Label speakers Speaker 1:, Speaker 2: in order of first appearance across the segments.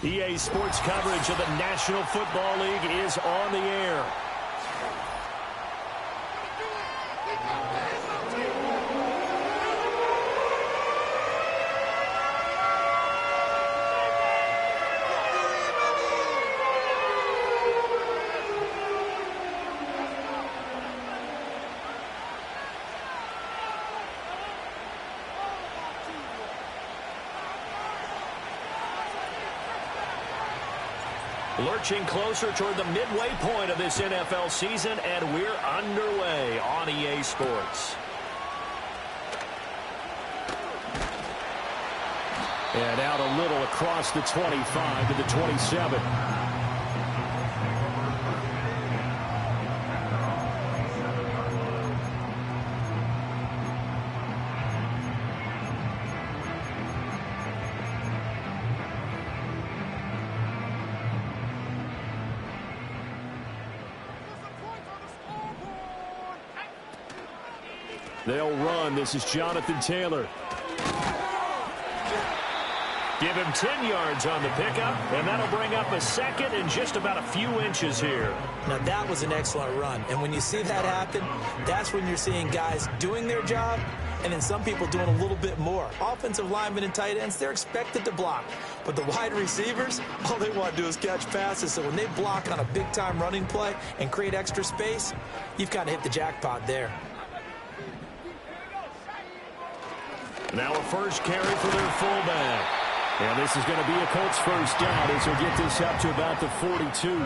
Speaker 1: EA Sports coverage of the National Football League is on the air. Lurching closer toward the midway point of this NFL season, and we're underway on EA Sports. And out a little across the 25 to the 27. They'll run. This is Jonathan Taylor. Give him 10 yards on the pickup, and that'll bring up a second and just about a few inches here.
Speaker 2: Now, that was an excellent run. And when you see that happen, that's when you're seeing guys doing their job and then some people doing a little bit more. Offensive linemen and tight ends, they're expected to block. But the wide receivers, all they want to do is catch passes. So when they block on a big-time running play and create extra space, you've kind of hit the jackpot there.
Speaker 1: Now a first carry for their fullback. And this is going to be a Colts first down as they'll get this up to about the 42.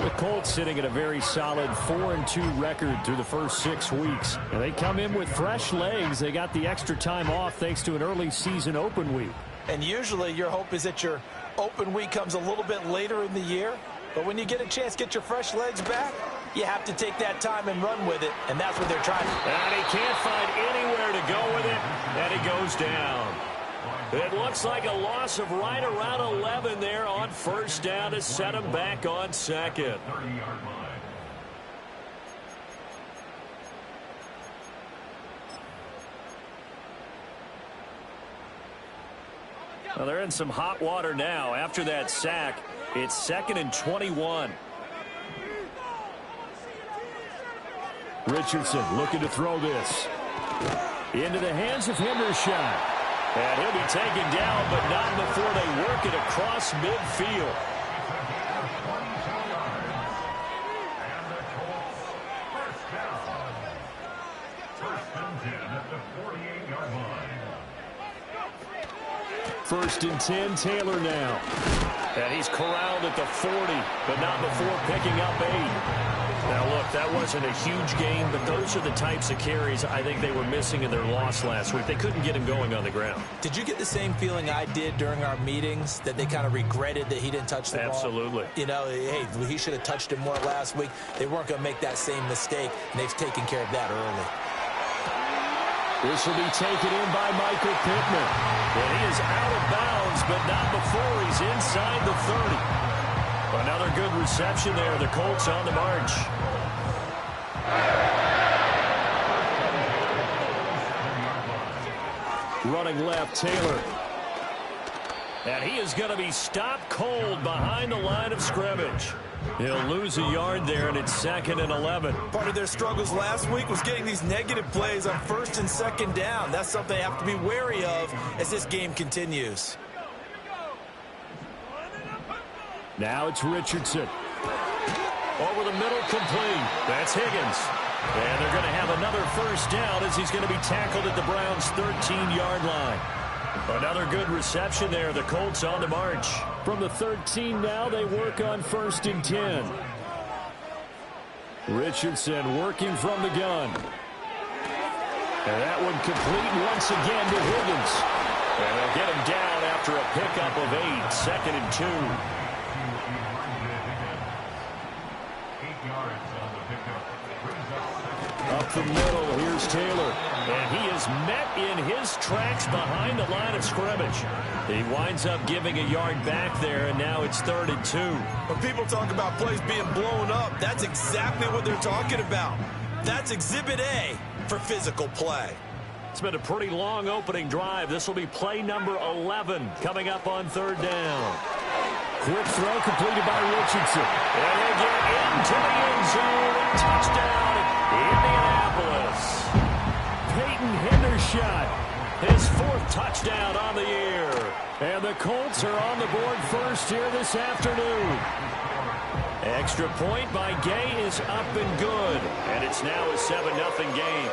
Speaker 1: The Colts sitting at a very solid 4-2 record through the first 6 weeks. And they come in with fresh legs. They got the extra time off thanks to an early season open week.
Speaker 2: And usually your hope is that your open week comes a little bit later in the year. But when you get a chance to get your fresh legs back, you have to take that time and run with it, and that's what they're trying to do.
Speaker 1: And he can't find anywhere to go with it, and he goes down. It looks like a loss of right around 11 there on first down to set him back on second. Well, they're in some hot water now. After that sack, it's 2nd and 21. Richardson looking to throw this. Into the hands of Hendershot. And he'll be taken down, but not before they work it across midfield. First and 10, Taylor now. And he's corralled at the 40, but not before picking up 8. Now, look, that wasn't a huge gain, but those are the types of carries I think they were missing in their loss last week. They couldn't get him going on the ground.
Speaker 2: Did you get the same feeling I did during our meetings, that they kind of regretted that he didn't touch the ball?
Speaker 1: Absolutely.
Speaker 2: You know, hey, he should have touched it more last week. They weren't going to make that same mistake, and they've taken care of that early.
Speaker 1: This will be taken in by Michael Pittman. And he is out of bounds, but not before he's inside the 30. Another good reception there. The Colts on the march. Running left, Taylor. And he is going to be stopped cold behind the line of scrimmage. He'll lose a yard there, and it's 2nd and 11.
Speaker 2: Part of their struggles last week was getting these negative plays on 1st and 2nd down. That's something they have to be wary of as this game continues.
Speaker 1: Now it's Richardson. Over the middle, complete. That's Higgins. And they're going to have another first down as he's going to be tackled at the Browns' 13-yard line. Another good reception there. The Colts on the march. From the 13 now, they work on 1st and 10. Richardson working from the gun. And that one complete once again to Higgins. And they'll get him down after a pickup of 8. 2nd and 2. Up the middle, here's Taylor. And he is met in his tracks behind the line of scrimmage. He winds up giving a yard back there, and now it's 3rd and 2.
Speaker 2: When people talk about plays being blown up, that's exactly what they're talking about. That's Exhibit A for physical play.
Speaker 1: It's been a pretty long opening drive. This will be play number 11 coming up on 3rd down. quick throw completed by Richardson. And they get into the end zone. Touchdown, Indianapolis. Peyton Hendershot, his 4th touchdown on the year. And the Colts are on the board first here this afternoon. Extra point by Gay is up and good. And it's now a 7-0 game.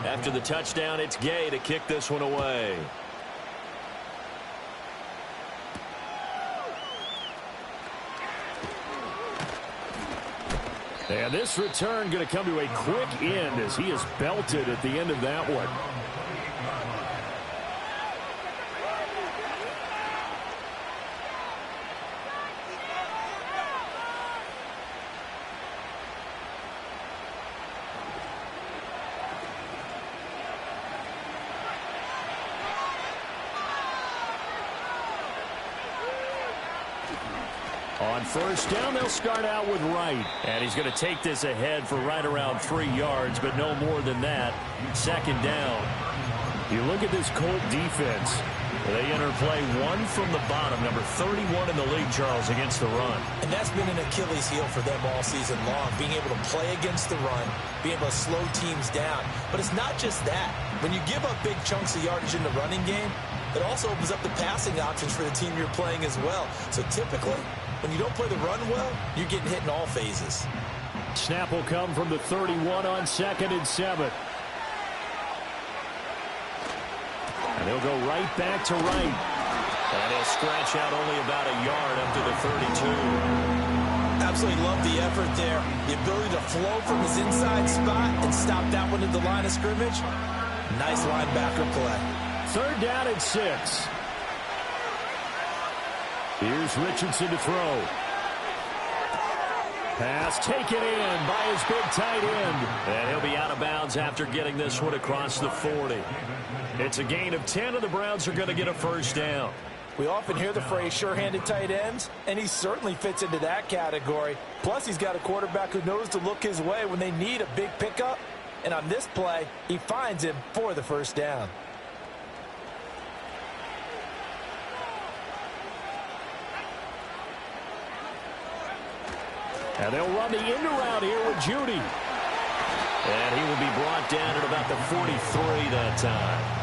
Speaker 1: After the touchdown, it's Gay to kick this one away. And this return going to come to a quick end as he is belted at the end of that one. On first down, they'll start out with Wright. And he's going to take this ahead for right around 3 yards, but no more than that. Second down. You look at this Colt defense. They enter play 1 from the bottom, number 31 in the league, Charles, against the run.
Speaker 2: And that's been an Achilles heel for them all season long, being able to play against the run, being able to slow teams down. But it's not just that. When you give up big chunks of yardage in the running game, it also opens up the passing options for the team you're playing as well. So typically, when you don't play the run well, you're getting hit in all phases.
Speaker 1: Snap will come from the 31 on 2nd and 7. And they'll go right back to Wright. And he'll scratch out only about a yard up to the 32.
Speaker 2: Absolutely love the effort there. The ability to flow from his inside spot and stop that one at the line of scrimmage. Nice linebacker play.
Speaker 1: 3rd down and 6. Here's Richardson to throw. Pass taken in by his big tight end. And he'll be out of bounds after getting this one across the 40. It's a gain of 10, and the Browns are going to get a first down.
Speaker 2: We often hear the phrase sure-handed tight ends, and he certainly fits into that category. Plus, he's got a quarterback who knows to look his way when they need a big pickup. And on this play, he finds him for the first down.
Speaker 1: And they'll run the end around here with Judy. And he will be brought down at about the 43 that time.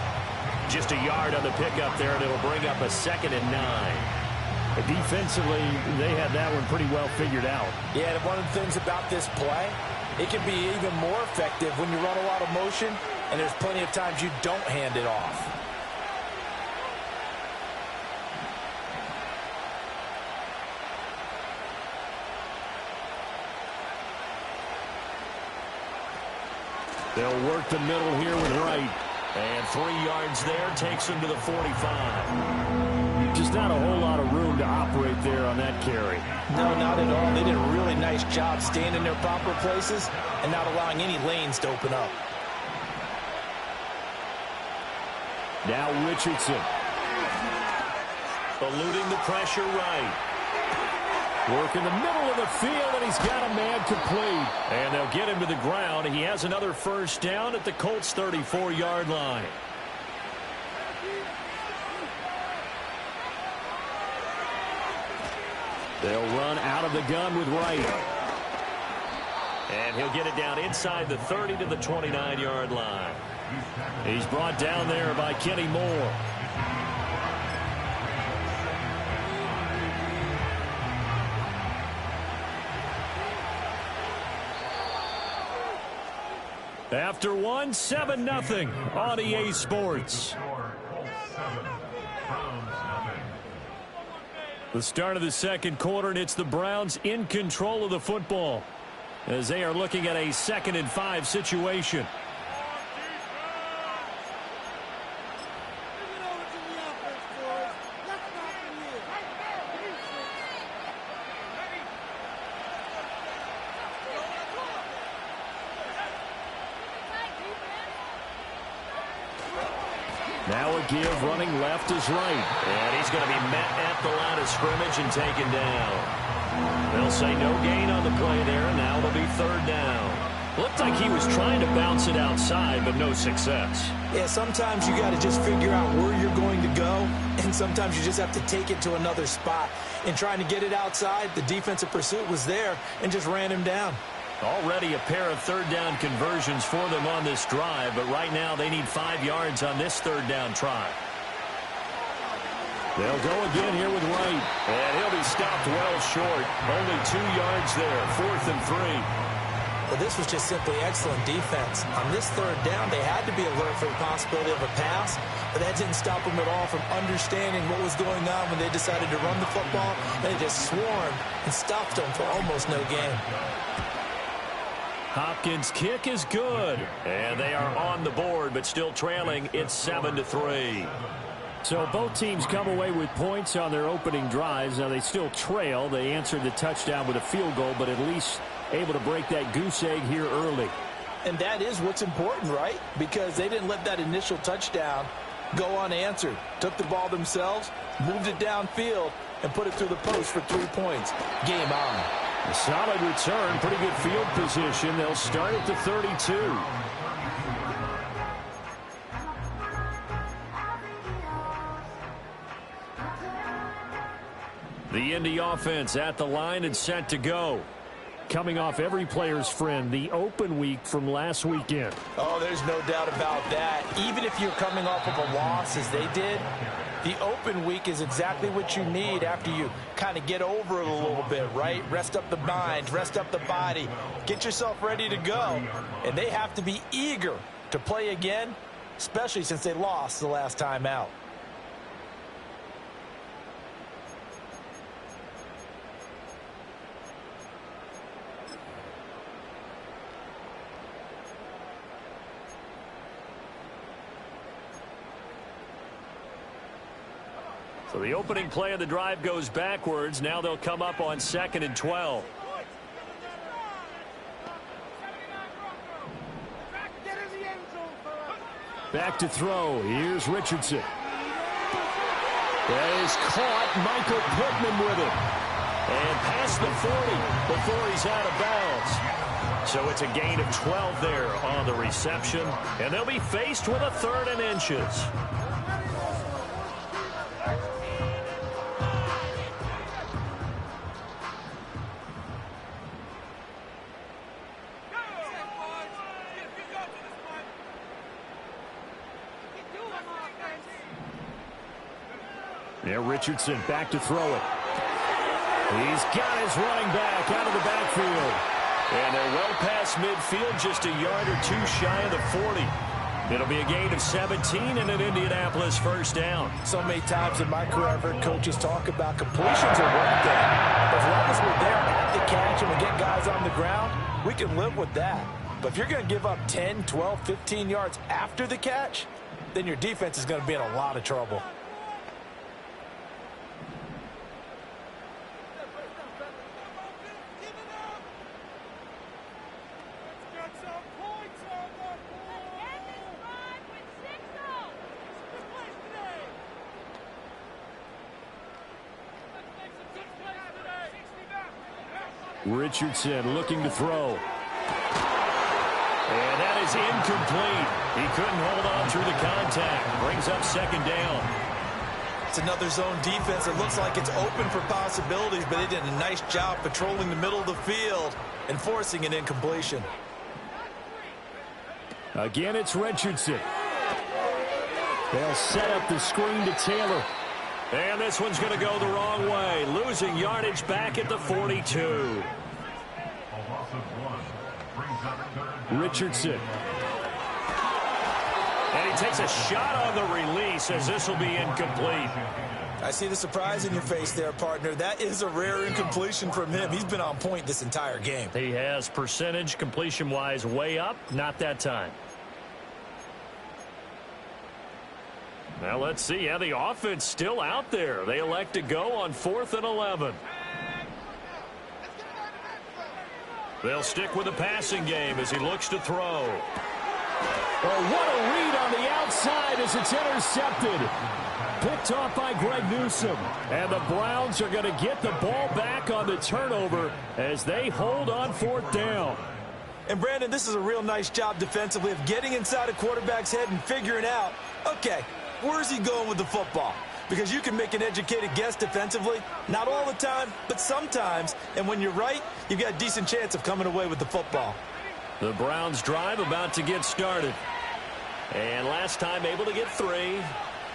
Speaker 1: Just a yard on the pickup there, and it'll bring up a 2nd and 9. But defensively, they had that one pretty well figured out.
Speaker 2: Yeah, and one of the things about this play, it can be even more effective when you run a lot of motion, and there's plenty of times you don't hand it off.
Speaker 1: They'll work the middle here with Wright. And 3 yards there takes him to the 45. Just not a whole lot of room to operate there on that carry.
Speaker 2: No, not at all. They did a really nice job staying in their proper places and not allowing any lanes to open up.
Speaker 1: Now Richardson. Eluding the pressure right. Work in the middle of the field, and he's got a man complete. And they'll get him to the ground. He has another first down at the Colts' 34-yard line. They'll run out of the gun with Wright. And he'll get it down inside the 30 to the 29-yard line. He's brought down there by Kenny Moore. After 1, 7-0 on EA Sports. The start of the second quarter, and it's the Browns in control of the football as they are looking at a 2nd and 5 situation. Now a give, running left is right.
Speaker 3: And he's going to be met at the line of scrimmage and taken down. They'll say no gain on the play there, and now it'll be third down.
Speaker 1: Looked like he was trying to bounce it outside, but no success.
Speaker 2: Yeah, sometimes you got to just figure out where you're going to go, and sometimes you just have to take it to another spot. In trying to get it outside, the defensive pursuit was there and just ran him down.
Speaker 1: Already a pair of third down conversions for them on this drive, but right now they need 5 yards on this third down try. They'll go again here with Wright.
Speaker 3: And he'll be stopped well short. Only 2 yards there, 4th and 3.
Speaker 2: Well, this was just simply excellent defense. On this third down, they had to be alert for the possibility of a pass, but that didn't stop them at all from understanding what was going on when they decided to run the football. They just swarmed and stopped them for almost no gain.
Speaker 1: Hopkins' kick is good.
Speaker 3: And they are on the board, but still trailing. It's 7-3.
Speaker 1: So both teams come away with points on their opening drives. Now they still trail. They answered the touchdown with a field goal, but at least able to break that goose egg here early.
Speaker 2: And that is what's important, right? Because they didn't let that initial touchdown go unanswered. Took the ball themselves, moved it downfield, and put it through the post for 3 points. Game on.
Speaker 1: A solid return, pretty good field position. They'll start at the 32. The Indy offense at the line and set to go. Coming off every player's friend, the open week from last weekend.
Speaker 2: Oh, there's no doubt about that. Even if you're coming off of a loss as they did, the open week is exactly what you need after you kind of get over it a little bit, right? Rest up the mind, rest up the body, get yourself ready to go. And they have to be eager to play again, especially since they lost the last time out.
Speaker 1: So the opening play of the drive goes backwards. Now they'll come up on 2nd and 12. Back to throw. Here's Richardson. That is caught. Michael Pittman with it. And past the 40 before he's out of bounds. So it's a gain of 12 there on the reception. And they'll be faced with a 3rd and inches. Now Richardson back to throw it. He's got his running back out of the backfield. And they're well past midfield, just a yard or two shy of the 40. It'll be a gain of 17 and an Indianapolis first down.
Speaker 2: So many times in my career, I've heard coaches talk about completions are one thing. But as long as we're there at the catch and we get guys on the ground, we can live with that. But if you're going to give up 10, 12, 15 yards after the catch, then your defense is going to be in a lot of trouble.
Speaker 1: Richardson looking to throw. And that is incomplete. He couldn't hold on through the contact. Brings up 2nd down.
Speaker 2: It's another zone defense. It looks like it's open for possibilities, but they did a nice job patrolling the middle of the field and forcing an incompletion.
Speaker 1: Again, it's Richardson. They'll set up the screen to Taylor. And this one's going to go the wrong way. Losing yardage back at the 42. Richardson. And he takes a shot on the release as this will be incomplete.
Speaker 2: I see the surprise in your face there, partner. That is a rare incompletion from him. He's been on point this entire game.
Speaker 1: He has percentage completion-wise way up. Not that time. Now let's see. Yeah, the offense still out there. They elect to go on 4th and 11. They'll stick with the passing game as he looks to throw. Oh, what a read on the outside as it's intercepted. Picked off by Greg Newsome. And the Browns are going to get the ball back on the turnover as they hold on 4th down.
Speaker 2: And, Brandon, this is a real nice job defensively of getting inside a quarterback's head and figuring out, okay, where's he going with the football? Because you can make an educated guess defensively. Not all the time, but sometimes. And when you're right, you've got a decent chance of coming away with the football.
Speaker 1: The Browns drive about to get started. And last time able to get 3.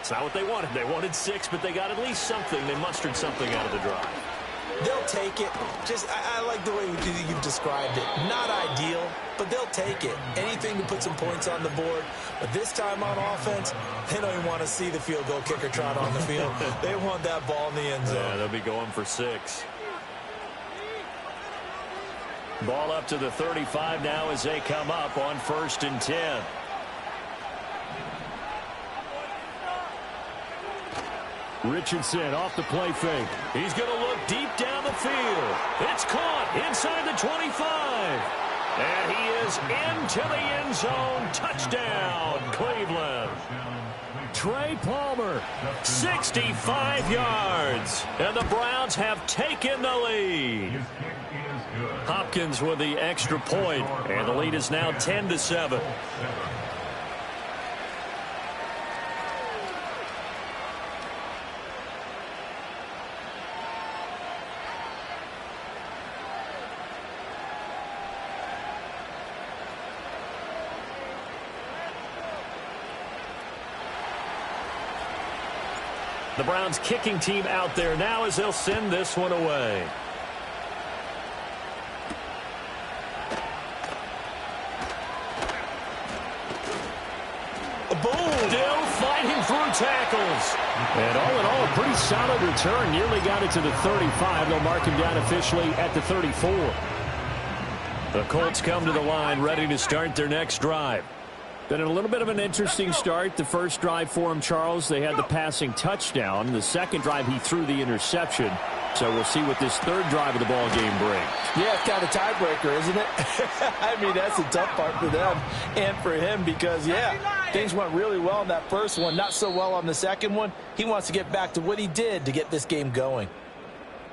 Speaker 1: It's not what they wanted. They wanted 6, but they got at least something. They mustered something out of the drive.
Speaker 2: They'll take it. I like the way you've described it. Not ideal, but they'll take it. Anything to put some points on the board. But this time on offense, they don't even want to see the field goal kicker trot on the field. They want that ball in the end zone.
Speaker 1: Yeah, they'll be going for 6. Ball up to the 35 now as they come up on 1st and 10. Richardson off the play fake. He's going to look deep down the field. It's caught inside the 25. And he is into the end zone. Touchdown, Cleveland. Trey Palmer, 65 yards. And the Browns have taken the lead. Hopkins with the extra point. And the lead is now 10-7. The Browns kicking team out there now as they'll send this one away. Boom! Still fighting through tackles. And all in all, a pretty solid return. Nearly got it to the 35. They'll mark him down officially at the 34. The Colts come to the line ready to start their next drive. Been a little bit of an interesting start. The first drive for him, Charles, they had the passing touchdown. The second drive, he threw the interception. So we'll see what this third drive of the ball game brings.
Speaker 2: Yeah, it's kind of tiebreaker, isn't it? I mean, that's the tough part for them and for him because, yeah, things went really well in that first one, not so well on the second one. He wants to get back to what he did to get this game going.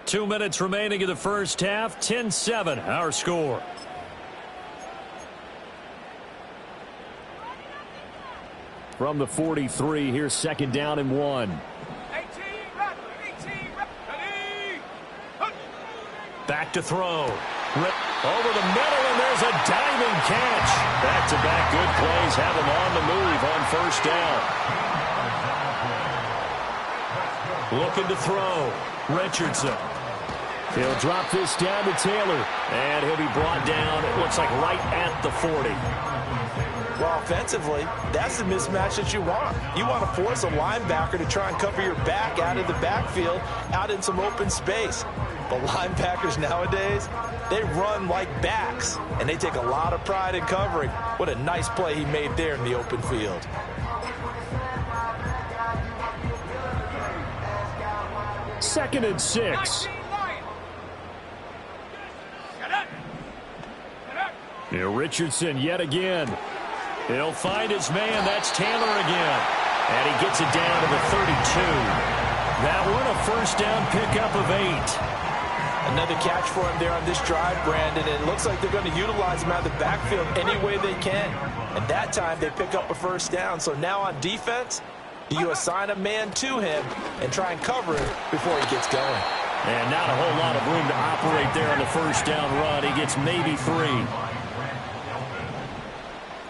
Speaker 1: 2 minutes remaining in the first half, 10-7, our score. From the 43, here's 2nd down and 1. Back to throw. Over the middle, and there's a diving catch. Back-to-back good plays have him on the move on 1st down. Looking to throw. Richardson. He'll drop this down to Taylor. And he'll be brought down, it looks like, right at the 40.
Speaker 2: Well, offensively, that's the mismatch that you want. You want to force a linebacker to try and cover your back out of the backfield, out in some open space. But linebackers nowadays, they run like backs, and they take a lot of pride in covering. What a nice play he made there in the open field.
Speaker 1: Second and 6. Here Richardson yet again. He'll find his man. That's Taylor again. And he gets it down to the 32. That one a 1st down pickup of 8.
Speaker 2: Another catch for him there on this drive, Brandon. It looks like they're going to utilize him out of the backfield any way they can. And that time they pick up a 1st down. So now on defense, you assign a man to him and try and cover him before he gets going.
Speaker 1: And not a whole lot of room to operate there on the 1st down run. He gets maybe 3.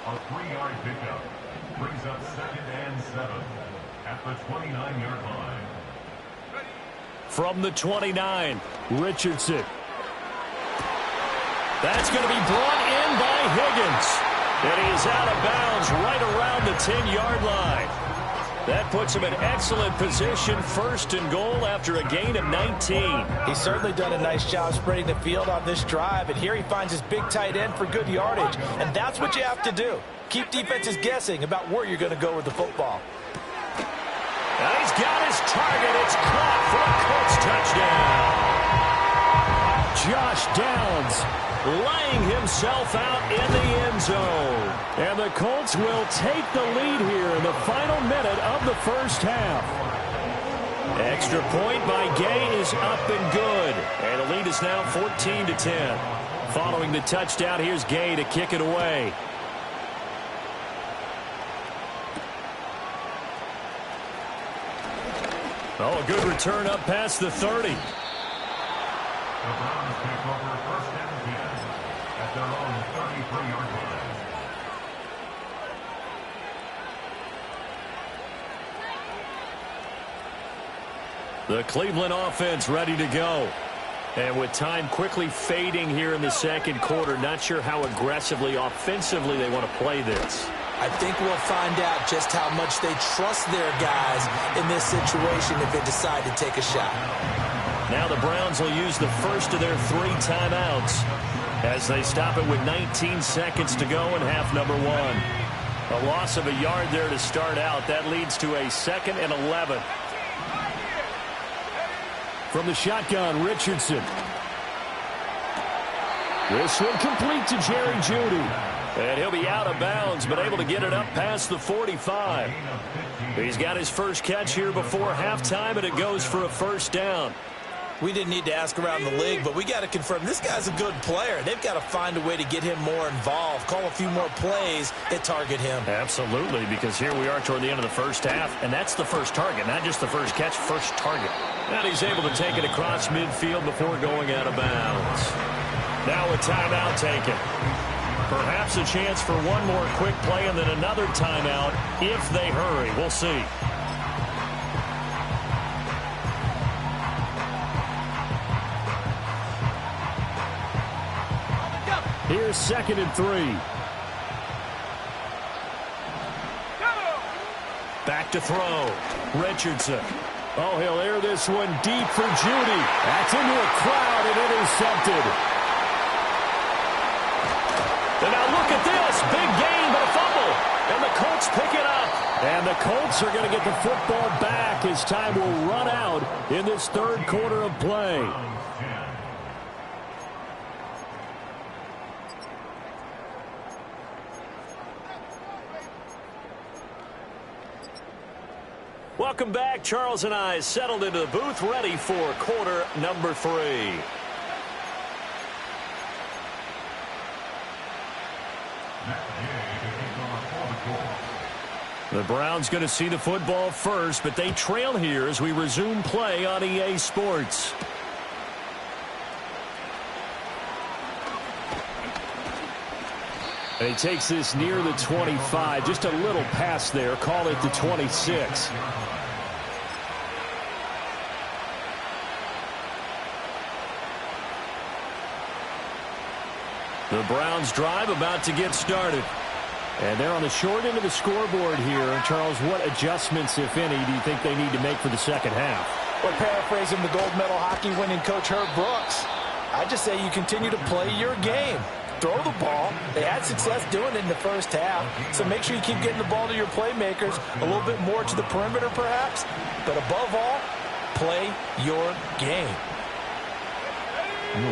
Speaker 4: A 3-yard pickup brings up 2nd and 7 at the 29-yard line.
Speaker 1: From the 29, Richardson. That's going to be brought in by Higgins. And he is out of bounds right around the 10-yard line. That puts him in excellent position, 1st and goal after a gain of 19.
Speaker 2: He's certainly done a nice job spreading the field on this drive, and here he finds his big tight end for good yardage, and that's what you have to do. Keep defenses guessing about where you're going to go with the football.
Speaker 1: And he's got his target. It's caught for a Colts touchdown. Josh Downs laying himself out in the end zone. And the Colts will take the lead here in the final minute of the first half. Extra point by Gay is up and good. And the lead is now 14-10. Following the touchdown, here's Gay to kick it away. Oh, a good return up past the 30.
Speaker 4: The Browns take over first and 10 at their own 33-yard line.
Speaker 1: The Cleveland offense ready to go. And with time quickly fading here in the second quarter, not sure how aggressively, offensively they want to play this.
Speaker 2: I think we'll find out just how much they trust their guys in this situation if they decide to take a shot.
Speaker 1: Now the Browns will use the first of their 3 timeouts as they stop it with 19 seconds to go in half number 1. A loss of a yard there to start out. That leads to a 2nd and 11. From the shotgun, Richardson. This one complete to Jerry Jeudy. And he'll be out of bounds, but able to get it up past the 45. He's got his first catch here before halftime, and it goes for a first down.
Speaker 2: We didn't need to ask around the league, but we got to confirm this guy's a good player. They've got to find a way to get him more involved, call a few more plays that target him.
Speaker 1: Absolutely, because here we are toward the end of the first half, and that's the first target, not just the first catch, first target. And he's able to take it across midfield before going out of bounds. Now a timeout taken. Perhaps a chance for one more quick play and then another timeout if they hurry. We'll see. Here's 2nd and 3. Back to throw. Richardson. Oh, he'll air this one deep for Jeudy. That's into a crowd and intercepted. And now look at this. Big gain, but a fumble. And the Colts pick it up. And the Colts are going to get the football back as time will run out in this third quarter of play. Welcome back. Charles and I settled into the booth ready for quarter number 3. The Browns going to see the football first, but they trail here as we resume play on EA Sports. And he takes this near the 25, just a little pass there, call it the 26. The Browns drive about to get started. And they're on the short end of the scoreboard here. Charles, what adjustments, if any, do you think they need to make for the second half?
Speaker 2: Well, paraphrasing the gold medal hockey winning coach Herb Brooks, I just say you continue to play your game. Throw the ball. They had success doing it in the first half, so make sure you keep getting the ball to your playmakers, a little bit more to the perimeter perhaps, but above all, play your game.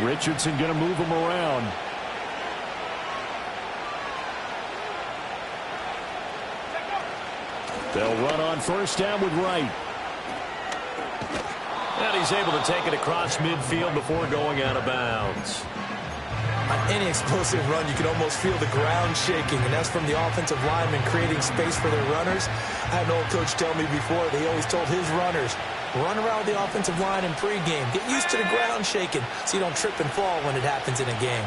Speaker 1: Richardson going to move him around. They'll run on first down with Wright. And he's able to take it across midfield before going out of bounds.
Speaker 2: On any explosive run, you can almost feel the ground shaking, and that's from the offensive linemen creating space for their runners. I had an old coach tell me before, they always told his runners, run around the offensive line in pregame. Get used to the ground shaking so you don't trip and fall when it happens in a game.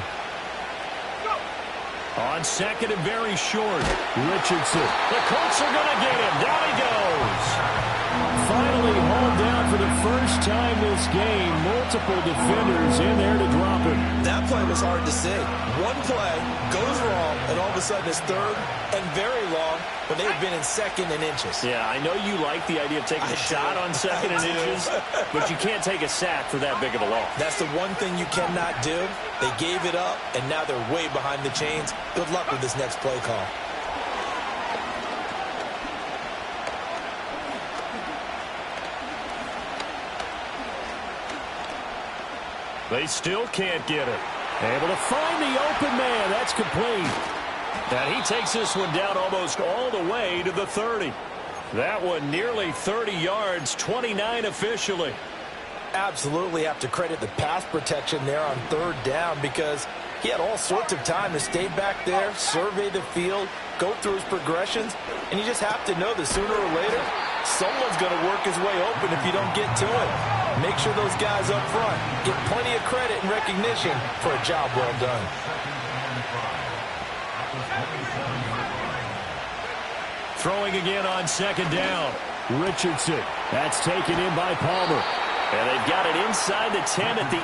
Speaker 1: On second and very short, Richardson. The Colts are going to get him. Down he goes. Finally hauled down for the first time this game. Multiple defenders in there to drop him.
Speaker 2: That play was hard to see. One play goes wrong, and all of a sudden it's third and very long when they had been in second and inches.
Speaker 1: Yeah, I know you like the idea of taking a shot on second and inches, but you can't take a sack for that big of a loss.
Speaker 2: That's the one thing you cannot do. They gave it up, and now they're way behind the chains. Good luck with this next play call.
Speaker 1: They still can't get it. Able to find the open man. That's complete.
Speaker 3: And he takes this one down almost all the way to the 30. That one nearly 30 yards, 29 officially.
Speaker 2: Absolutely have to credit the pass protection there on third down because he had all sorts of time to stay back there, survey the field, go through his progressions, and you just have to know that sooner or later, someone's going to work his way open if you don't get to it. Make sure those guys up front get plenty of credit and recognition for a job well done.
Speaker 1: Throwing again on second down. Richardson. That's taken in by Palmer.
Speaker 3: And they've got it inside the 10 at the 8.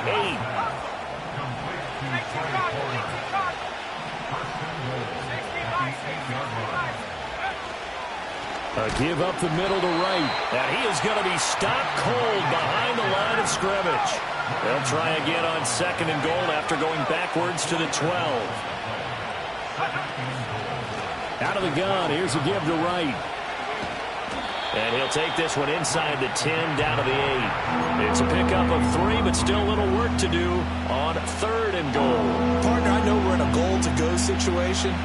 Speaker 1: A give up the middle to right.
Speaker 3: And he is going to be stopped cold behind the line of scrimmage. They'll try again on second and goal after going backwards to the 12.
Speaker 1: Out of the gun. Here's a give to right.
Speaker 3: And he'll take this one inside the 10 down to the 8. It's a pickup of 3, but still a little work to do on third and goal.
Speaker 2: Partner, I know we're in a goal-to-go situation,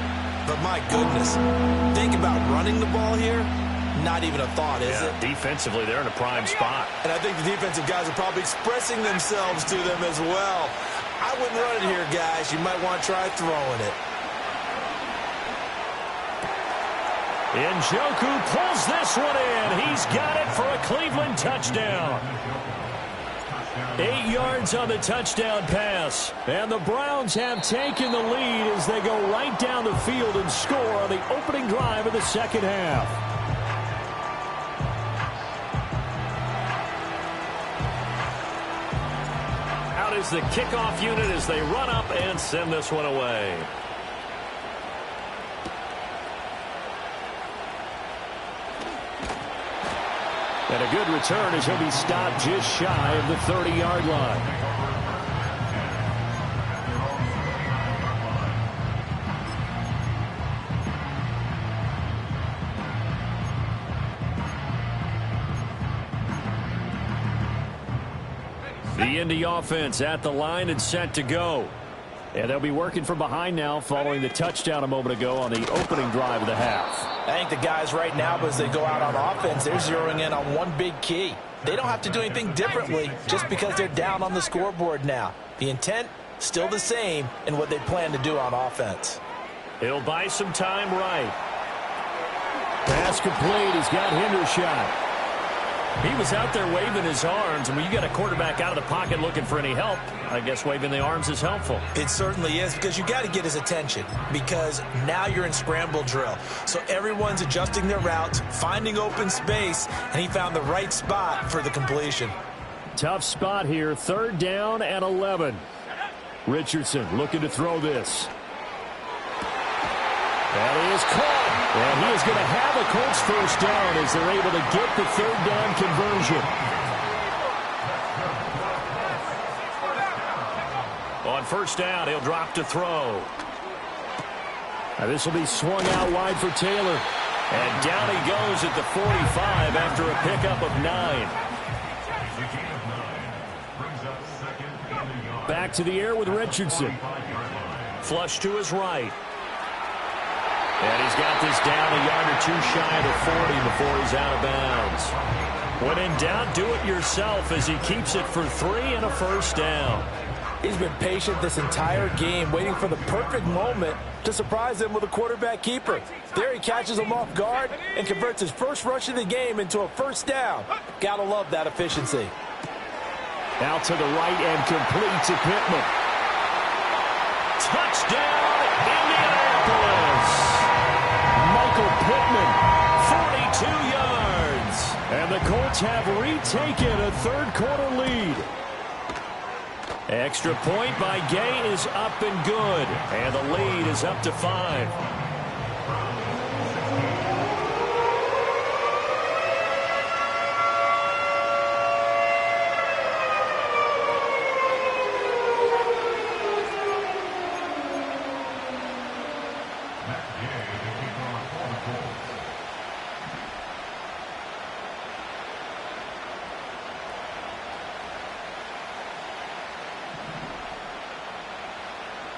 Speaker 2: but my goodness, think about running the ball here. Not even a thought, is it?
Speaker 3: Defensively, they're in a prime spot.
Speaker 2: And I think the defensive guys are probably expressing themselves to them as well. I wouldn't run it here, guys. You might want to try throwing it.
Speaker 1: Njoku pulls this one in. He's got it for a Cleveland touchdown. 8 yards on the touchdown pass. And the Browns have taken the lead as they go right down the field and score on the opening drive of the second half.
Speaker 3: Out is the kickoff unit as they run up and send this one away.
Speaker 1: And a good return as he'll be stopped just shy of the 30-yard line. The Indy offense at the line and set to go. And they'll be working from behind now following the touchdown a moment ago on the opening drive of the half.
Speaker 2: I think the guys right now, as they go out on offense, they're zeroing in on one big key. They don't have to do anything differently just because they're down on the scoreboard now. The intent, still the same in what they plan to do on offense.
Speaker 3: He'll buy some time right.
Speaker 1: Pass complete. He's got Hendershot.
Speaker 3: He was out there waving his arms, and when you got a quarterback out of the pocket looking for any help, I guess waving the arms is helpful.
Speaker 2: It certainly is, because you got to get his attention, because now you're in scramble drill. So everyone's adjusting their routes, finding open space, and he found the right spot for the completion.
Speaker 1: Tough spot here, third down and 11. Richardson looking to throw this. That is caught. And he is going to have a Colts first down as they're able to get the third down conversion.
Speaker 3: On first down, he'll drop to throw.
Speaker 1: Now this will be swung out wide for Taylor.
Speaker 3: And down he goes at the 45 after a pickup of 9.
Speaker 1: Back to the air with Richardson.
Speaker 3: Flush to his right. And he's got this down a yard or two shy of the 40 before he's out of bounds. When in doubt, do it yourself as he keeps it for 3 and a first down.
Speaker 2: He's been patient this entire game, waiting for the perfect moment to surprise them with a quarterback keeper. There he catches him off guard and converts his first rush of the game into a first down. Gotta love that efficiency.
Speaker 1: Out to the right and complete to Pittman.
Speaker 3: Touchdown, Indianapolis!
Speaker 1: Michael Pittman, 42 yards. And the Colts have retaken a third-quarter lead.
Speaker 3: Extra point by Gay is up and good. And the lead is up to 5.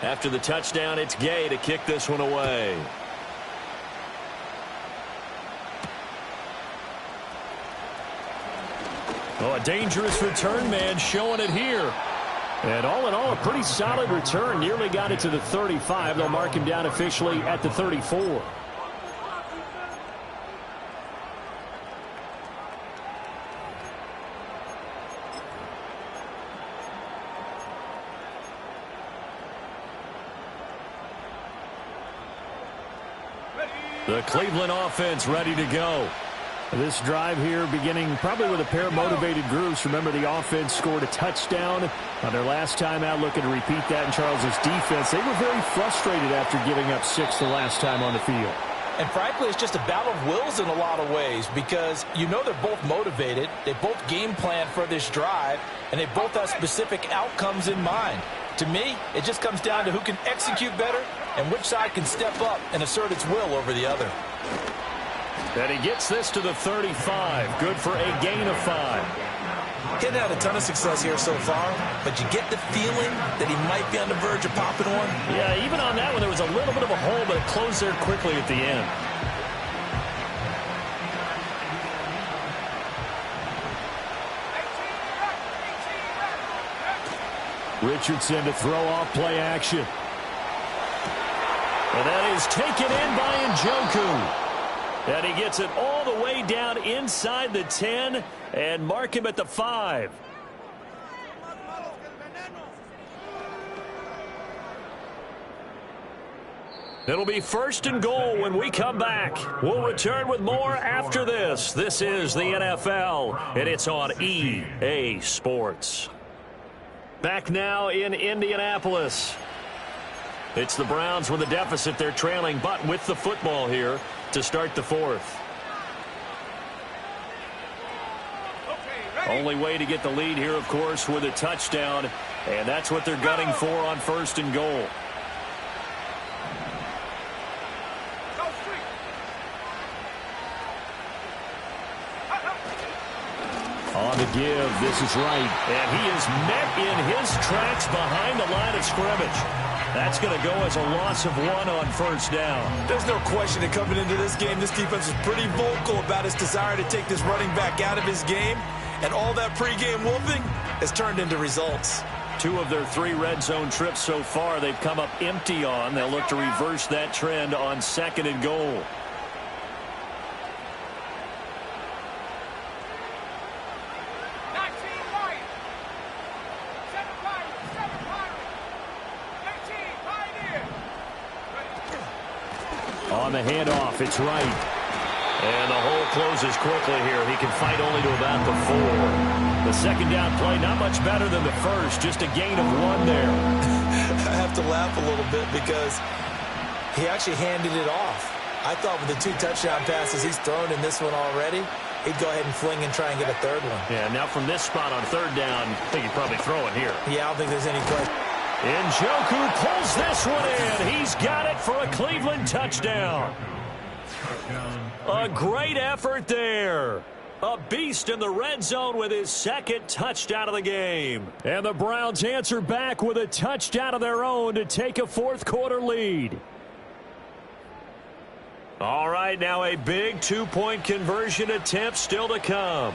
Speaker 3: After the touchdown, it's Gay to kick this one away. Oh, a dangerous return man showing it here. And all in all, a pretty solid return. Nearly got it to the 35. They'll mark him down officially at the 34. The Cleveland offense ready to go. This drive here beginning probably with a pair of motivated groups. Remember, the offense scored a touchdown on their last time out, looking to repeat that in Charles's defense. They were very frustrated after giving up 6 the last time on the field.
Speaker 2: And frankly, it's just a battle of wills in a lot of ways because you know they're both motivated. They both game plan for this drive, and they both have specific outcomes in mind. To me, it just comes down to who can execute better and which side can step up and assert its will over the other.
Speaker 3: And he gets this to the 35. Good for a gain of 5.
Speaker 2: He's had a ton of success here so far, but you get the feeling that he might be on the verge of popping one.
Speaker 3: Yeah, even on that one, there was a little bit of a hole, but it closed there quickly at the end. Richardson to throw off play action. And that is taken in by Njoku. And he gets it all the way down inside the 10 and mark him at the 5. It'll be 1st and goal when we come back. We'll return with more after this. This is the NFL, and it's on EA Sports. Back now in Indianapolis. It's the Browns with a deficit. They're trailing, but with the football here to start the 4th. Only way to get the lead here, of course, with a touchdown, and that's what they're gunning for on 1st and goal. On the give, this is right, and he is met in his tracks behind the line of scrimmage. That's going to go as a loss of 1 on 1st down.
Speaker 2: There's no question that coming into this game, this defense is pretty vocal about its desire to take this running back out of his game, and all that pregame wolfing has turned into results.
Speaker 3: 2 of their 3 red zone trips so far, they've come up empty on. They'll look to reverse that trend on 2nd and goal. On the handoff, it's right. And the hole closes quickly here. He can fight only to about the 4. The 2nd down play, not much better than the 1st. Just a gain of 1 there.
Speaker 2: I have to laugh a little bit because he actually handed it off. I thought with the 2 touchdown passes he's thrown in this one already, he'd go ahead and fling and try and get a 3rd one.
Speaker 3: Yeah, now from this spot on 3rd down, I think he'd probably throw it here.
Speaker 2: Yeah, I don't think there's any question.
Speaker 3: Njoku pulls this one in. He's got it for a Cleveland touchdown. A great effort there. A beast in the red zone with his 2nd touchdown of the game. And the Browns answer back with a touchdown of their own to take a 4th quarter lead. All right, now a big 2-point conversion attempt still to come.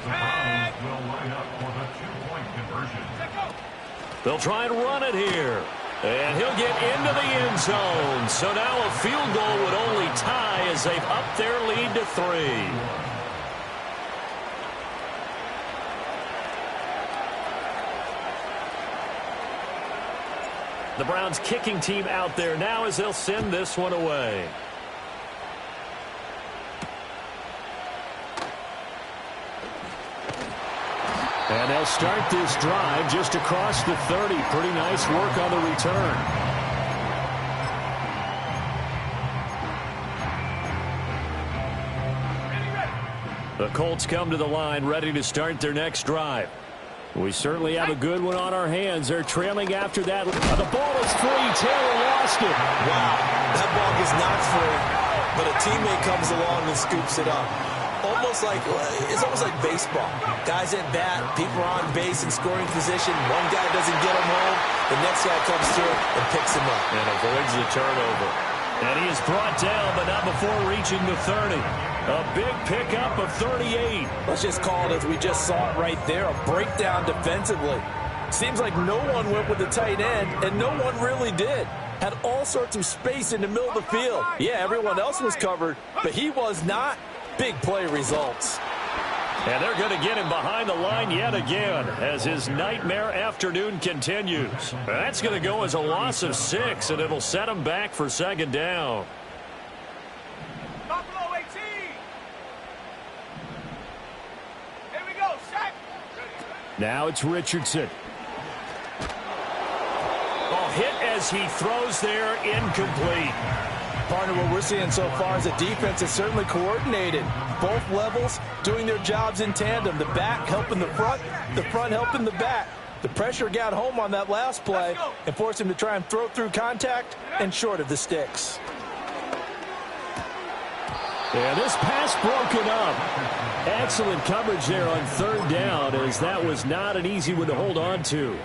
Speaker 4: The Browns will line up for the 2-point conversion.
Speaker 3: They'll try and run it here. And he'll get into the end zone. So now a field goal would only tie as they've upped their lead to 3. The Browns kicking team out there now as they'll send this one away. And they'll start this drive just across the 30. Pretty nice work on the return. The Colts come to the line ready to start their next drive. We certainly have a good one on our hands. They're trailing after that. The ball is free. Taylor lost it.
Speaker 2: Wow, that ball is not free, but a teammate comes along and scoops it up. almost like baseball. Guys at bat, people are on base in scoring position. One guy doesn't get him home. The next guy comes through and picks him up.
Speaker 3: And avoids the turnover. And he is brought down, but not before reaching the 30. A big pickup of 38.
Speaker 2: Let's just call it as we just saw it right there, a breakdown defensively. Seems like no one went with the tight end, and no one really did. Had all sorts of space in the middle of the field. Yeah, everyone else was covered, but he was not. Big play results.
Speaker 3: And they're going to get him behind the line yet again as his nightmare afternoon continues. That's going to go as a loss of 6, and it'll set him back for second down.
Speaker 5: Buffalo 18. Here we go, set.
Speaker 1: Now it's Richardson.
Speaker 3: Hit as he throws there, incomplete.
Speaker 2: Partner, what we're seeing so far is the defense is certainly coordinated. Both levels doing their jobs in tandem. The back helping the front helping the back. The pressure got home on that last play and forced him to try and throw through contact and short of the sticks.
Speaker 1: Yeah, this pass broken up. Excellent coverage there on third down, as that was not an easy one to hold on to.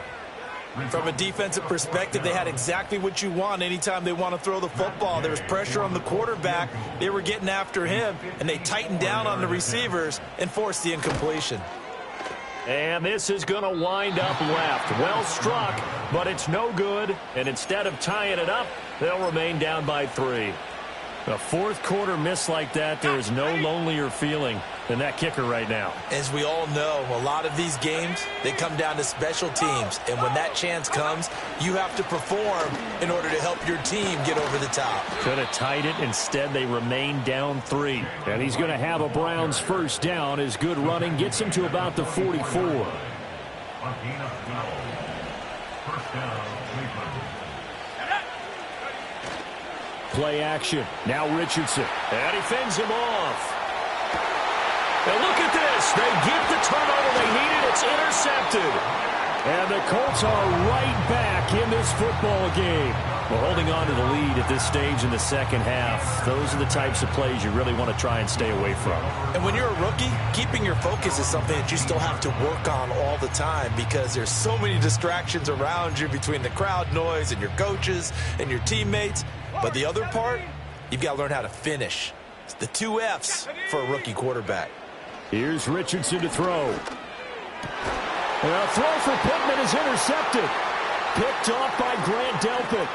Speaker 2: From a defensive perspective, they had exactly what you want anytime they want to throw the football. There was pressure on the quarterback. They were getting after him, and they tightened down on the receivers and forced the incompletion.
Speaker 3: And this is going to wind up left. Well struck, but it's no good. And instead of tying it up, they'll remain down by 3. A fourth quarter miss like that, there is no lonelier feeling than that kicker right now.
Speaker 2: As we all know, a lot of these games, they come down to special teams. And when that chance comes, you have to perform in order to help your team get over the top.
Speaker 1: Could have tied it. Instead, they remain down 3. And he's going to have a Browns first down. His good running gets him to about the 44.
Speaker 4: A gain of 12. First down, Cleveland.
Speaker 1: Play action. Now Richardson.
Speaker 3: And he fends him off. And look at this. They get the turnover they needed. It's intercepted.
Speaker 1: And the Colts are right back in this football game.
Speaker 3: Well, holding on to the lead at this stage in the second half, those are the types of plays you really want to try and stay away from.
Speaker 2: And when you're a rookie, keeping your focus is something that you still have to work on all the time because there's so many distractions around you between the crowd noise and your coaches and your teammates. But the other part, you've got to learn how to finish. It's the 2 F's for a rookie quarterback.
Speaker 1: Here's Richardson to throw. A throw for Pittman is intercepted. Picked off by Grant Delpit.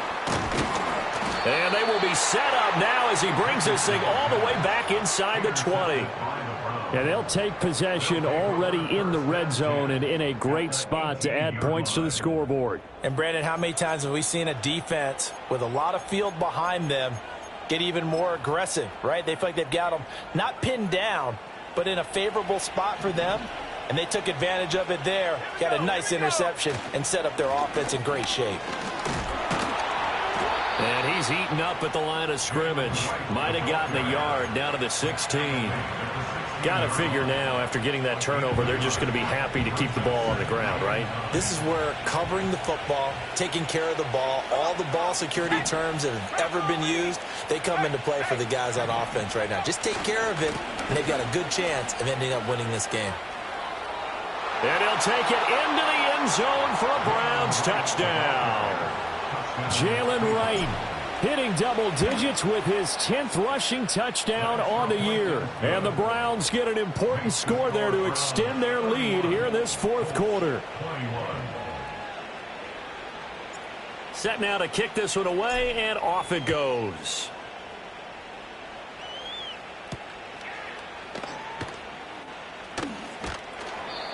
Speaker 3: And they will be set up now as he brings this thing all the way back inside the 20.
Speaker 1: And they'll take possession already in the red zone and in a great spot to add points to the scoreboard.
Speaker 2: And, Brandon, how many times have we seen a defense with a lot of field behind them get even more aggressive, right? They feel like they've got them not pinned down, but in a favorable spot for them. And they took advantage of it there, got a nice interception, and set up their offense in great shape.
Speaker 3: And he's eaten up at the line of scrimmage. Might have gotten a yard down to the 16. Got to figure now, after getting that turnover, they're just going to be happy to keep the ball on the ground, right?
Speaker 2: This is where covering the football, taking care of the ball, all the ball security terms that have ever been used, they come into play for the guys on offense right now. Just take care of it, and they've got a good chance of ending up winning this game.
Speaker 3: And he'll take it into the end zone for a Browns touchdown.
Speaker 1: Jalen Wright hitting double digits with his 10th rushing touchdown on the year. And the Browns get an important score there to extend their lead here in this fourth quarter.
Speaker 3: Set now to kick this one away, and off it goes.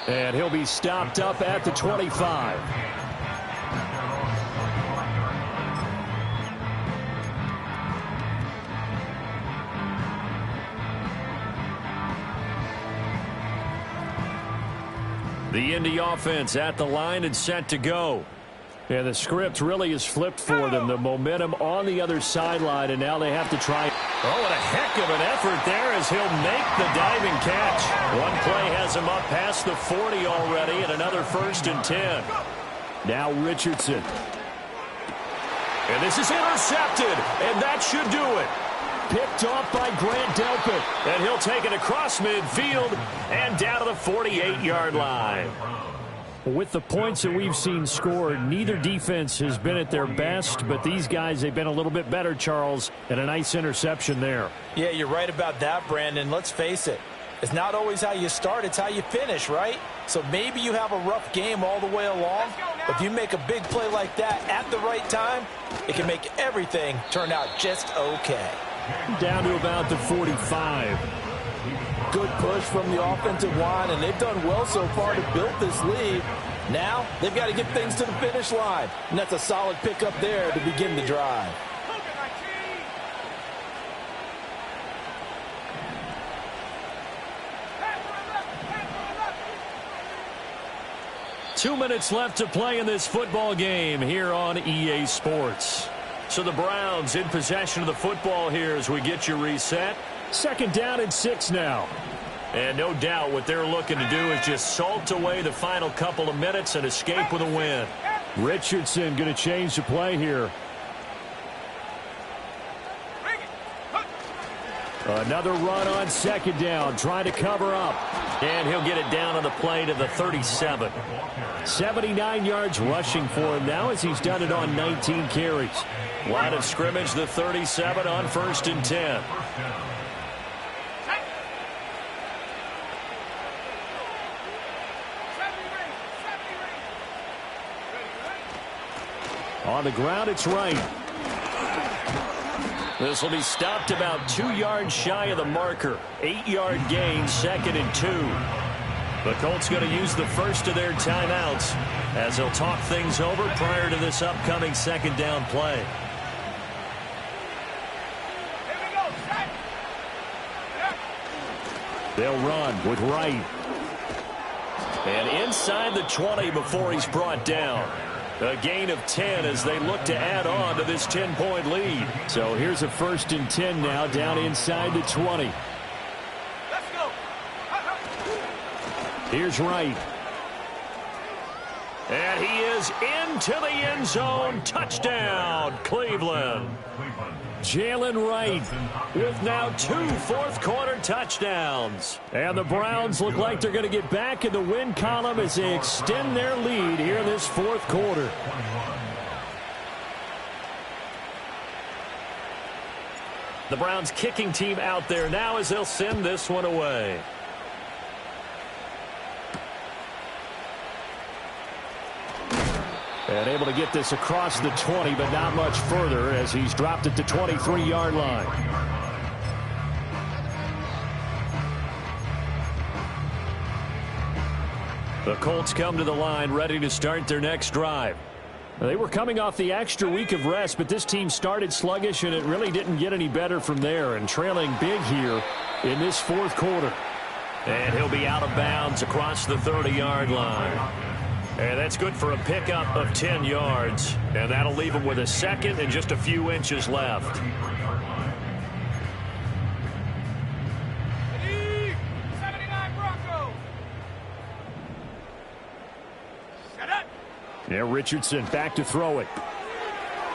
Speaker 1: And he'll be stopped up at the 25.
Speaker 3: The Indy offense at the line and set to go.
Speaker 1: And the script really is flipped for them. The momentum on the other sideline, and now they have to try.
Speaker 3: Oh, what a heck of an effort there as he'll make the diving catch. One play has him up past the 40 already, and another 1st and 10.
Speaker 1: Now Richardson.
Speaker 3: And this is intercepted, and that should do it.
Speaker 1: picked off by Grant Delpit.
Speaker 3: And he'll take it across midfield and down to the 48-yard line.
Speaker 1: With the points that we've seen scored, neither defense has been at their best, but these guys, they've been a little bit better, Charles, and a nice interception there.
Speaker 2: Yeah, you're right about that, Brandon. Let's face it. It's not always how you start, it's how you finish, right? So maybe you have a rough game all the way along, but if you make a big play like that at the right time, it can make everything turn out just okay.
Speaker 1: Down to about the 45.
Speaker 2: Good push from the offensive line, and they've done well so far to build this lead. Now, they've got to get things to the finish line, and that's a solid pickup there to begin the drive.
Speaker 1: 2 minutes left to play in this football game here on EA Sports.
Speaker 3: So the Browns in possession of the football here as we get you reset.
Speaker 1: 2nd down and 6 now.
Speaker 3: And no doubt what they're looking to do is just salt away the final couple of minutes and escape with a win.
Speaker 1: Richardson going to change the play here. Another run on 2nd down, trying to cover up.
Speaker 3: And he'll get it down on the play to the 37.
Speaker 1: 79 yards rushing for him now as he's done it on 19 carries.
Speaker 3: Line of scrimmage, the 37 on 1st and 10.
Speaker 1: On the ground, it's right.
Speaker 3: This will be stopped about 2 yards shy of the marker. 8-yard gain, 2nd and 2. The Colts going to use the first of their timeouts as they'll talk things over prior to this upcoming 2nd down play.
Speaker 1: They'll run with Wright.
Speaker 3: And inside the 20 before he's brought down. A gain of 10 as they look to add on to this 10-point lead.
Speaker 1: So here's a 1st and 10 now down inside the 20.
Speaker 5: Let's go.
Speaker 1: Here's Wright.
Speaker 3: And he is into the end zone. Touchdown, Cleveland.
Speaker 1: Jalen Wright
Speaker 3: with now 2 fourth-quarter touchdowns.
Speaker 1: And the Browns look like they're going to get back in the win column as they extend their lead here in this 4th quarter.
Speaker 3: The Browns kicking team out there now as they'll send this one away.
Speaker 1: And able to get this across the 20, but not much further as he's dropped at the 23-yard line.
Speaker 3: The Colts come to the line ready to start their next drive.
Speaker 1: They were coming off the extra week of rest, but this team started sluggish, and it really didn't get any better from there, and trailing big here in this 4th quarter.
Speaker 3: And he'll be out of bounds across the 30-yard line. And that's good for a pickup of 10 yards. And that'll leave him with a 2nd and just a few inches left.
Speaker 5: 79 Broncos. Set up.
Speaker 1: Yeah, Richardson back to throw it.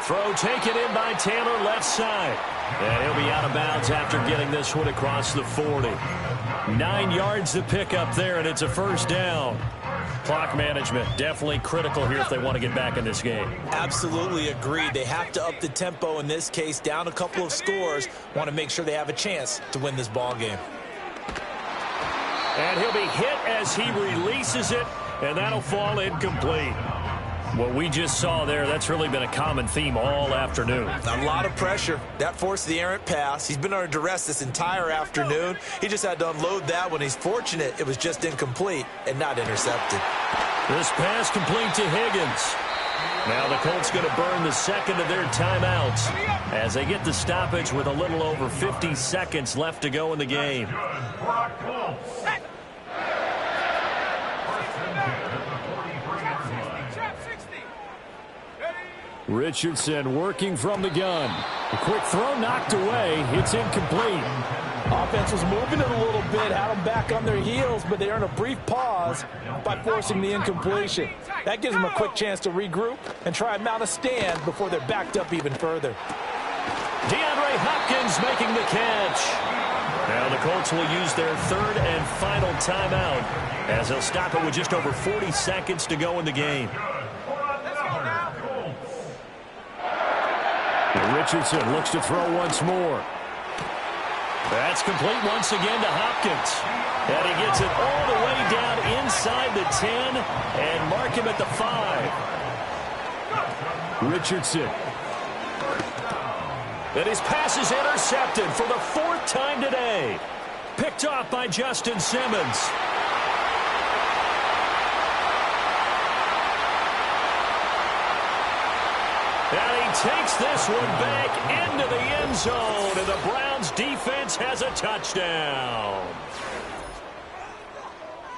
Speaker 3: Throw taken in by Taylor left side. And he'll be out of bounds after getting this one across the 40. 9 yards to pick up there, and it's a 1st down. Clock management definitely critical here if they want to get back in this game.
Speaker 2: Absolutely agreed. They have to up the tempo in this case, down a couple of scores. Want to make sure they have a chance to win this ball game.
Speaker 3: And he'll be hit as he releases it, and that'll fall incomplete. What we just saw there, that's really been a common theme all afternoon.
Speaker 2: A lot of pressure. That forced the errant pass. He's been under duress this entire afternoon. He just had to unload that one. He's fortunate it was just incomplete and not intercepted.
Speaker 3: This pass complete to Higgins. Now the Colts going to burn the 2nd of their timeouts as they get the stoppage with a little over 50 seconds left to go in the game.
Speaker 1: Richardson working from the gun. A quick throw knocked away. It's incomplete.
Speaker 2: Offense was moving it a little bit, had them back on their heels, but they earned a brief pause by forcing the incompletion. That gives them a quick chance to regroup and try and mount a stand before they're backed up even further.
Speaker 3: DeAndre Hopkins making the catch. Now the Colts will use their third and final timeout as they'll stop it with just over 40 seconds to go in the game.
Speaker 1: And Richardson looks to throw once more.
Speaker 3: That's complete once again to Hopkins. And he gets it all the way down inside the 10 and mark him at the 5.
Speaker 1: Richardson.
Speaker 3: And his pass is intercepted for the 4th time today. Picked off by Justin Simmons. And he takes this one back into the end zone, and the Browns defense has a touchdown.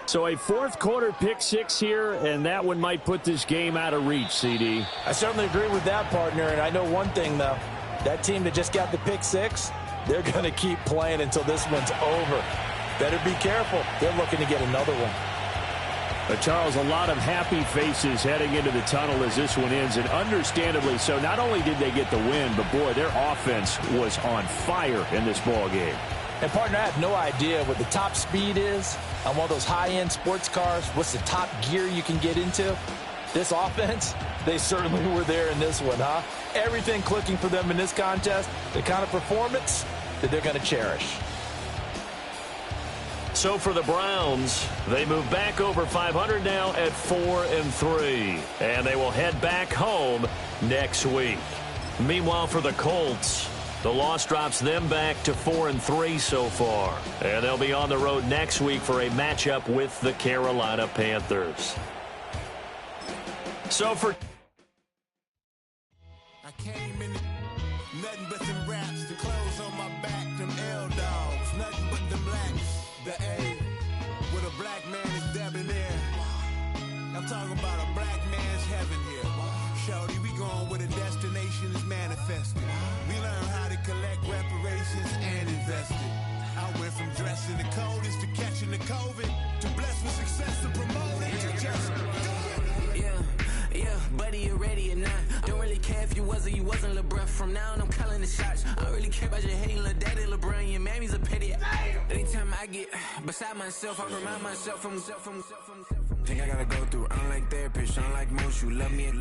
Speaker 1: So a fourth quarter pick six here, and that one might put this game out of reach, CD.
Speaker 2: I certainly agree with that, partner, and I know one thing, though. That team that just got the pick six, they're going to keep playing until this one's over. Better be careful. They're looking to get another one.
Speaker 1: Charles, a lot of happy faces heading into the tunnel as this one ends, and understandably so. Not only did they get the win, but, boy, their offense was on fire in this ball game.
Speaker 2: And, partner, I have no idea what the top speed is on one of those high-end sports cars. What's the top gear you can get into? This offense, they certainly were there in this one, huh? Everything clicking for them in this contest, the kind of performance that they're going to cherish.
Speaker 3: So for the Browns, they move back over 500 now at 4-3, and they will head back home next week. Meanwhile, for the Colts, the loss drops them back to 4-3 so far, and they'll be on the road next week for a matchup with the Carolina Panthers. So for
Speaker 6: I came in nothing but them raps, the clothes on my back, them L-dogs, nothing but them blacks, the A, with a black man is debonair. I'm talking about a black man's heaven here. Shorty, we going where the destination is manifested. We learn how to collect reparations and invest it. I went from dressing the coldest to catching the COVID, to blessed with success to promote it, to just do it.
Speaker 7: Yeah, buddy, you ready or not? Don't really care if you was or you wasn't LeBron. From now on, I'm calling the shots. I don't really care about your hating little daddy LeBron. Your mammy's a petty. Anytime I get beside myself, I remind myself from think I gotta go through. I don't like therapist, I don't like most. You love me,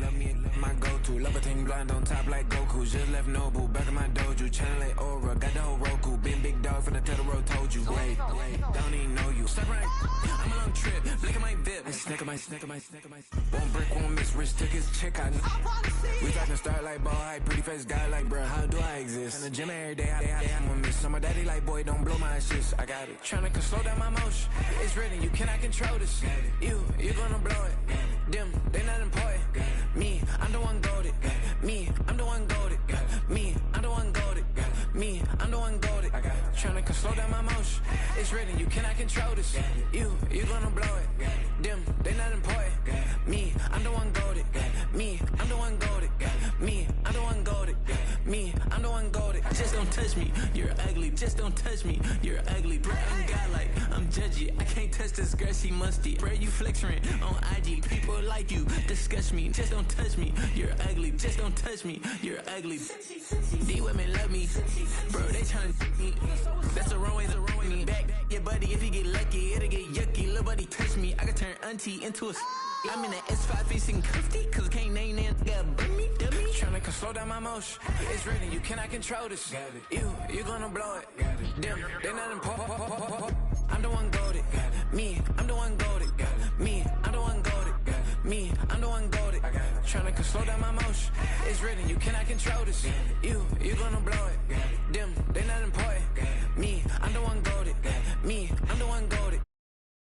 Speaker 7: my go-to. Love a thing blind on top like Goku. Just left Noble, back in my dojo. Channel like Aura, got the whole Roku. Been big dog from the Tether Road, told you. Wait, don't even know you. Step right, I'm a long trip. Look at my VIP. Snack of my. One brick, one miss, rich took his check. I we talking start like ball hype, pretty face guy like, bruh, how do I exist? In the gym every day, I'm a miss. So my daddy like, boy, don't blow my shit. I got it. Tryna slow down my motion. It's written, you cannot control this. You gonna blow it. Them, they not important. Me, I'm the one goated. Me, I'm the one goated. Me, I'm the one goated. Me, I'm the one goated. Tryna slow down my motion. It's written, you cannot control this. You gonna blow it. Them, they not important. Me, I'm the one goated. Me, I'm the one goated. Me, I'm the one goated. Me, I'm the one goated. Just don't touch me, you're ugly. Just don't touch me, you're ugly. Bro, I'm godlike, I'm judgy. I can't touch this girl, she musty. Bro, you flexing on IG. People like you disgust me. Just don't touch me, you're ugly. Just don't touch me, you're ugly. These women love me, bro. They tryna me. That's the wrong way to roll me back. Yeah, buddy, if you get lucky, it'll get yucky. Little buddy touch me, I can turn auntie into a. I'm in the S5 facing cuffy, cause I can't name that. Gotta burn me, dummy. Tryna slow down my motion. It's written, you cannot control this. You gonna blow it. Them, they not important. I'm the one goated. Me, I'm the one goated. Me, I'm the one goated. Me, I'm the one goated. Tryna slow down my motion. It's written, you cannot control this. You gonna blow